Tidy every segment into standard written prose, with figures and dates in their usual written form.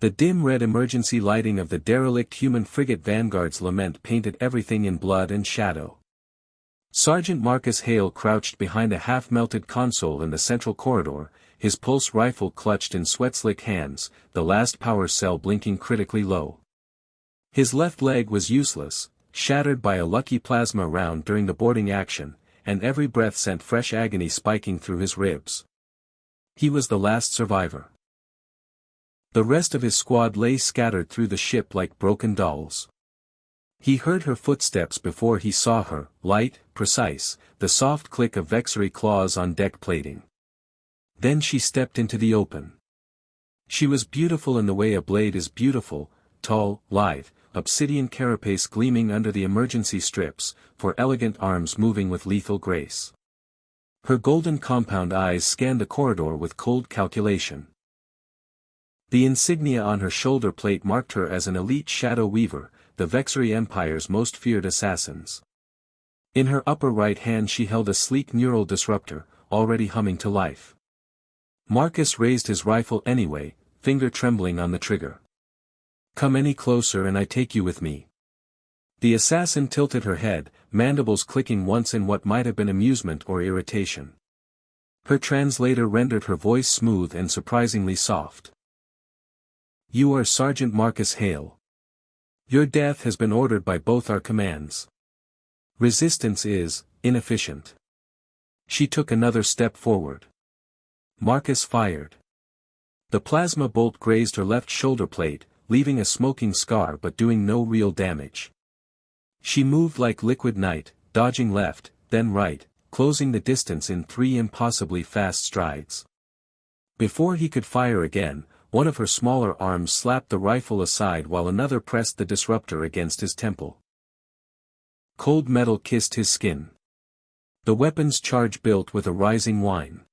The dim red emergency lighting of the derelict human frigate Vanguard's Lament painted everything in blood and shadow. Sergeant Marcus Hale crouched behind a half-melted console in the central corridor, his pulse rifle clutched in sweat-slick hands, the last power cell blinking critically low. His left leg was useless, shattered by a lucky plasma round during the boarding action, and every breath sent fresh agony spiking through his ribs. He was the last survivor. The rest of his squad lay scattered through the ship like broken dolls. He heard her footsteps before he saw her, light, precise, the soft click of vexillary claws on deck plating. Then she stepped into the open. She was beautiful in the way a blade is beautiful, tall, lithe, obsidian carapace gleaming under the emergency strips, for elegant arms moving with lethal grace. Her golden compound eyes scanned the corridor with cold calculation. The insignia on her shoulder plate marked her as an elite shadow weaver, the Vexillary Empire's most feared assassins. In her upper right hand she held a sleek neural disruptor, already humming to life. Marcus raised his rifle anyway, finger trembling on the trigger. "Come any closer and I take you with me." The assassin tilted her head, mandibles clicking once in what might have been amusement or irritation. Her translator rendered her voice smooth and surprisingly soft. "You are Sergeant Marcus Hale. Your death has been ordered by both our commands. Resistance is inefficient." She took another step forward. Marcus fired. The plasma bolt grazed her left shoulder plate, leaving a smoking scar but doing no real damage. She moved like liquid night, dodging left, then right, closing the distance in 3 impossibly fast strides. Before he could fire again, one of her smaller arms slapped the rifle aside while another pressed the disruptor against his temple. Cold metal kissed his skin. The weapon's charge built with a rising whine.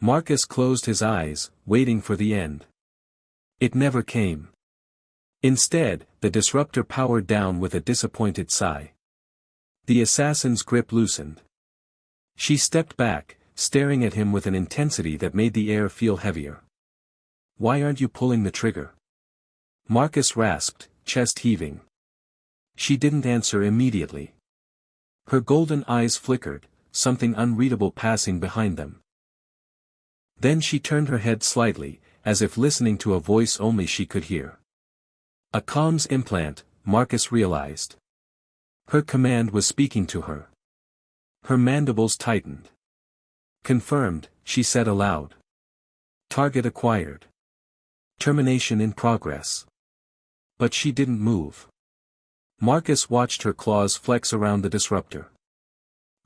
Marcus closed his eyes, waiting for the end. It never came. Instead, the disruptor powered down with a disappointed sigh. The assassin's grip loosened. She stepped back, staring at him with an intensity that made the air feel heavier. "Why aren't you pulling the trigger?" Marcus rasped, chest heaving. She didn't answer immediately. Her golden eyes flickered, something unreadable passing behind them. Then she turned her head slightly, as if listening to a voice only she could hear. A comms implant, Marcus realized. Her command was speaking to her. Her mandibles tightened. "Confirmed," she said aloud. "Target acquired. Termination in progress." But she didn't move. Marcus watched her claws flex around the disruptor.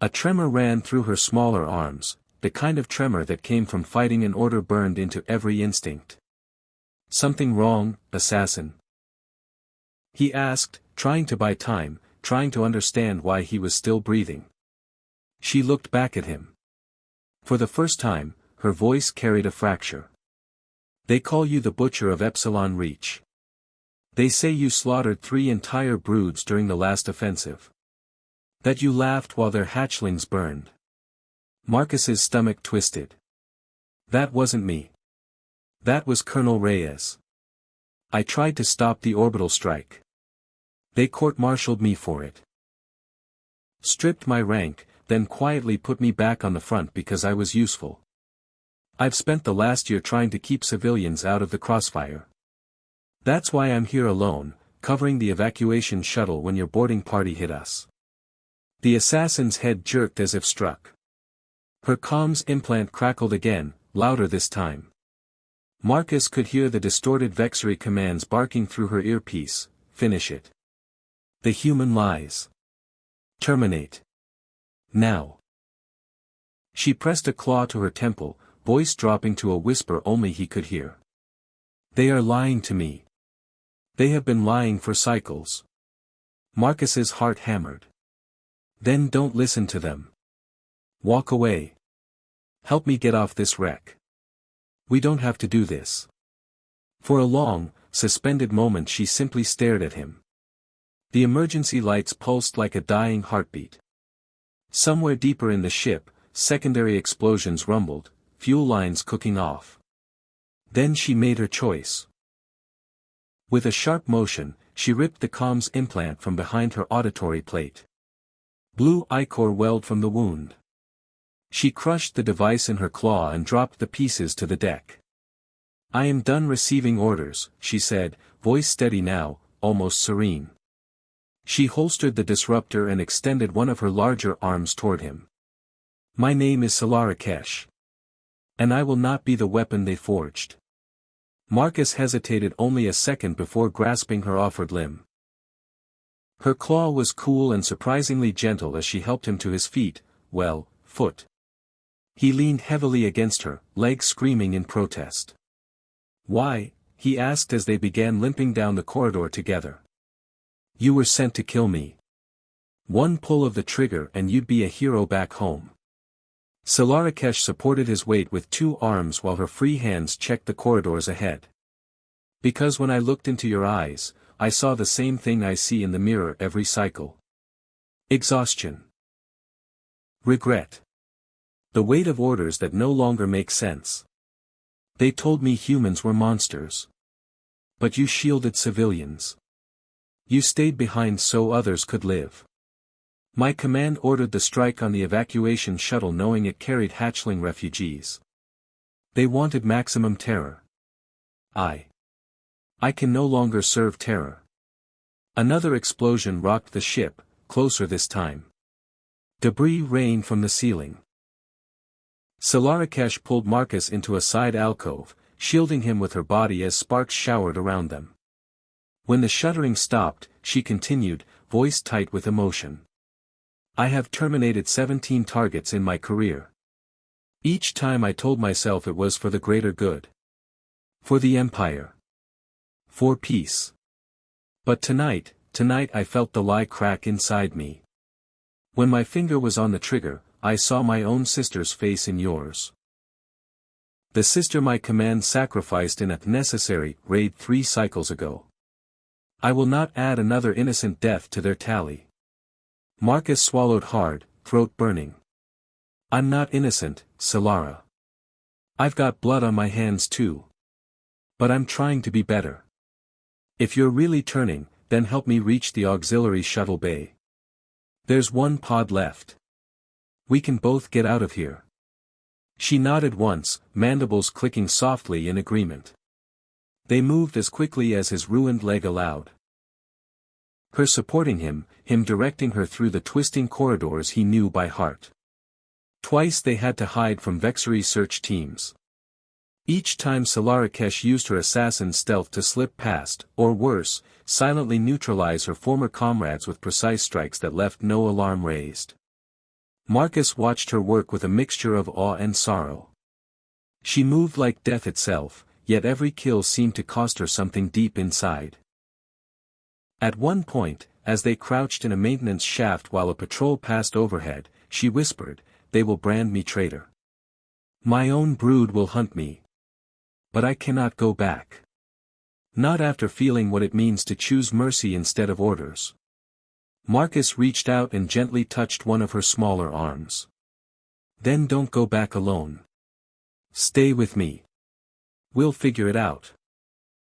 A tremor ran through her smaller arms, the kind of tremor that came from fighting an order burned into every instinct. "Something wrong, assassin?" he asked, trying to buy time, trying to understand why he was still breathing. She looked back at him. For the first time, her voice carried a fracture. "They call you the Butcher of Epsilon Reach. They say you slaughtered 3 entire broods during the last offensive. That you laughed while their hatchlings burned." Marcus's stomach twisted. "That wasn't me. That was Colonel Reyes. I tried to stop the orbital strike. They court-martialed me for it. Stripped my rank, then quietly put me back on the front because I was useful. I've spent the last year trying to keep civilians out of the crossfire. That's why I'm here alone, covering the evacuation shuttle when your boarding party hit us." The assassin's head jerked as if struck. Her comms implant crackled again, louder this time. Marcus could hear the distorted vexillary commands barking through her earpiece. "Finish it. The human lies. Terminate. Now." She pressed a claw to her temple, voice dropping to a whisper only he could hear. "They are lying to me. They have been lying for cycles." Marcus's heart hammered. "Then don't listen to them. Walk away. Help me get off this wreck. We don't have to do this." For a long, suspended moment she simply stared at him. The emergency lights pulsed like a dying heartbeat. Somewhere deeper in the ship, secondary explosions rumbled, fuel lines cooking off. Then she made her choice. With a sharp motion, she ripped the comms implant from behind her auditory plate. Blue ichor welled from the wound. She crushed the device in her claw and dropped the pieces to the deck. "I am done receiving orders," she said, voice steady now, almost serene. She holstered the disruptor and extended one of her larger arms toward him. "My name is Salarakesh. And I will not be the weapon they forged." Marcus hesitated only a second before grasping her offered limb. Her claw was cool and surprisingly gentle as she helped him to his feet, foot. He leaned heavily against her, legs screaming in protest. "Why?" he asked as they began limping down the corridor together. "You were sent to kill me. One pull of the trigger and you'd be a hero back home." Salarakesh supported his weight with two arms while her free hands checked the corridors ahead. "Because when I looked into your eyes, I saw the same thing I see in the mirror every cycle. Exhaustion. Regret. The weight of orders that no longer make sense. They told me humans were monsters. But you shielded civilians. You stayed behind so others could live. My command ordered the strike on the evacuation shuttle knowing it carried hatchling refugees. They wanted maximum terror. I can no longer serve terror." Another explosion rocked the ship, closer this time. Debris rained from the ceiling. Salarakesh pulled Marcus into a side alcove, shielding him with her body as sparks showered around them. When the shuddering stopped, she continued, voice tight with emotion. "I have terminated 17 targets in my career. Each time I told myself it was for the greater good. For the Empire. For peace. But tonight I felt the lie crack inside me. When my finger was on the trigger, I saw my own sister's face in yours. The sister my command sacrificed in a necessary raid 3 cycles ago. I will not add another innocent death to their tally." Marcus swallowed hard, throat burning. "I'm not innocent, Solara. I've got blood on my hands too. But I'm trying to be better. If you're really turning, then help me reach the auxiliary shuttle bay. There's one pod left. We can both get out of here." She nodded once, mandibles clicking softly in agreement. They moved as quickly as his ruined leg allowed. Her supporting him directing her through the twisting corridors he knew by heart. Twice they had to hide from Vexery search teams. Each time Salarakesh used her assassin stealth to slip past, or worse, silently neutralize her former comrades with precise strikes that left no alarm raised. Marcus watched her work with a mixture of awe and sorrow. She moved like death itself, yet every kill seemed to cost her something deep inside. At one point, as they crouched in a maintenance shaft while a patrol passed overhead, she whispered, "They will brand me traitor. My own brood will hunt me. But I cannot go back. Not after feeling what it means to choose mercy instead of orders." Marcus reached out and gently touched one of her smaller arms. "Then don't go back alone. Stay with me. We'll figure it out.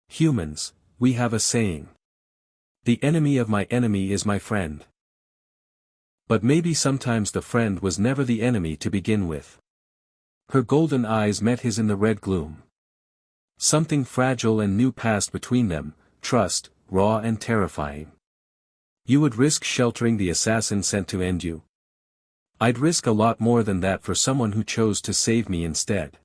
Humans, we have a saying. The enemy of my enemy is my friend." But maybe sometimes the friend was never the enemy to begin with. Her golden eyes met his in the red gloom. Something fragile and new passed between them, trust, raw and terrifying. "You would risk sheltering the assassin sent to end you?" "I'd risk a lot more than that for someone who chose to save me instead."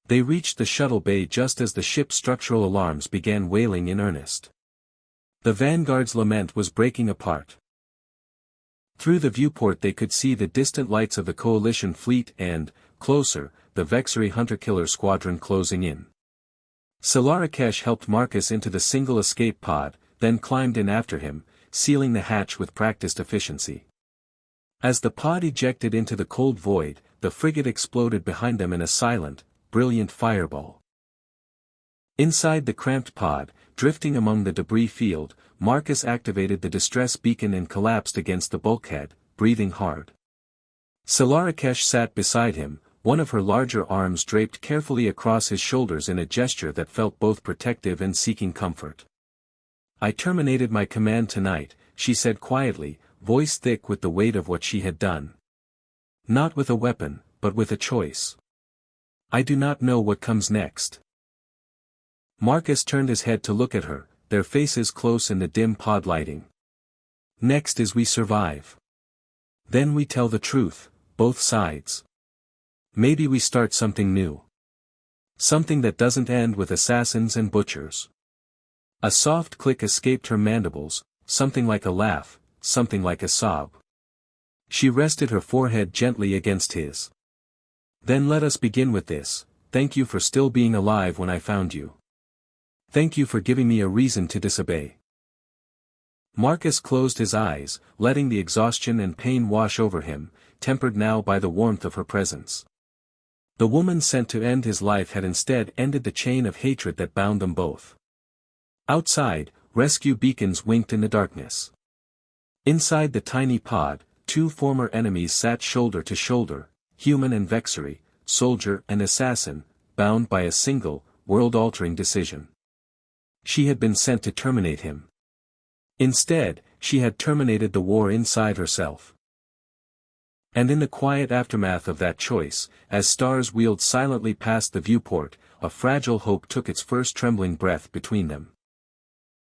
They reached the shuttle bay just as the ship's structural alarms began wailing in earnest. The Vanguard's Lament was breaking apart. Through the viewport they could see the distant lights of the Coalition fleet and, closer, the Vexery hunter-killer squadron closing in. Salarakesh helped Marcus into the single escape pod, then climbed in after him, sealing the hatch with practiced efficiency. As the pod ejected into the cold void, the frigate exploded behind them in a silent, brilliant fireball. Inside the cramped pod, drifting among the debris field, Marcus activated the distress beacon and collapsed against the bulkhead, breathing hard. Salarakesh sat beside him, one of her larger arms draped carefully across his shoulders in a gesture that felt both protective and seeking comfort. I terminated my command tonight, she said quietly, voice thick with the weight of what she had done. Not with a weapon, but with a choice. I do not know what comes next. Marcus turned his head to look at her, their faces close in the dim pod lighting. Next is we survive. Then we tell the truth, both sides. Maybe we start something new. Something that doesn't end with assassins and butchers. A soft click escaped her mandibles, something like a laugh, something like a sob. She rested her forehead gently against his. Then let us begin with this. Thank you for still being alive when I found you. Thank you for giving me a reason to disobey. Marcus closed his eyes, letting the exhaustion and pain wash over him, tempered now by the warmth of her presence. The woman sent to end his life had instead ended the chain of hatred that bound them both. Outside, rescue beacons winked in the darkness. Inside the tiny pod, two former enemies sat shoulder to shoulder, human and vexary, soldier and assassin, bound by a single, world-altering decision. She had been sent to terminate him. Instead, she had terminated the war inside herself. And in the quiet aftermath of that choice, as stars wheeled silently past the viewport, a fragile hope took its first trembling breath between them.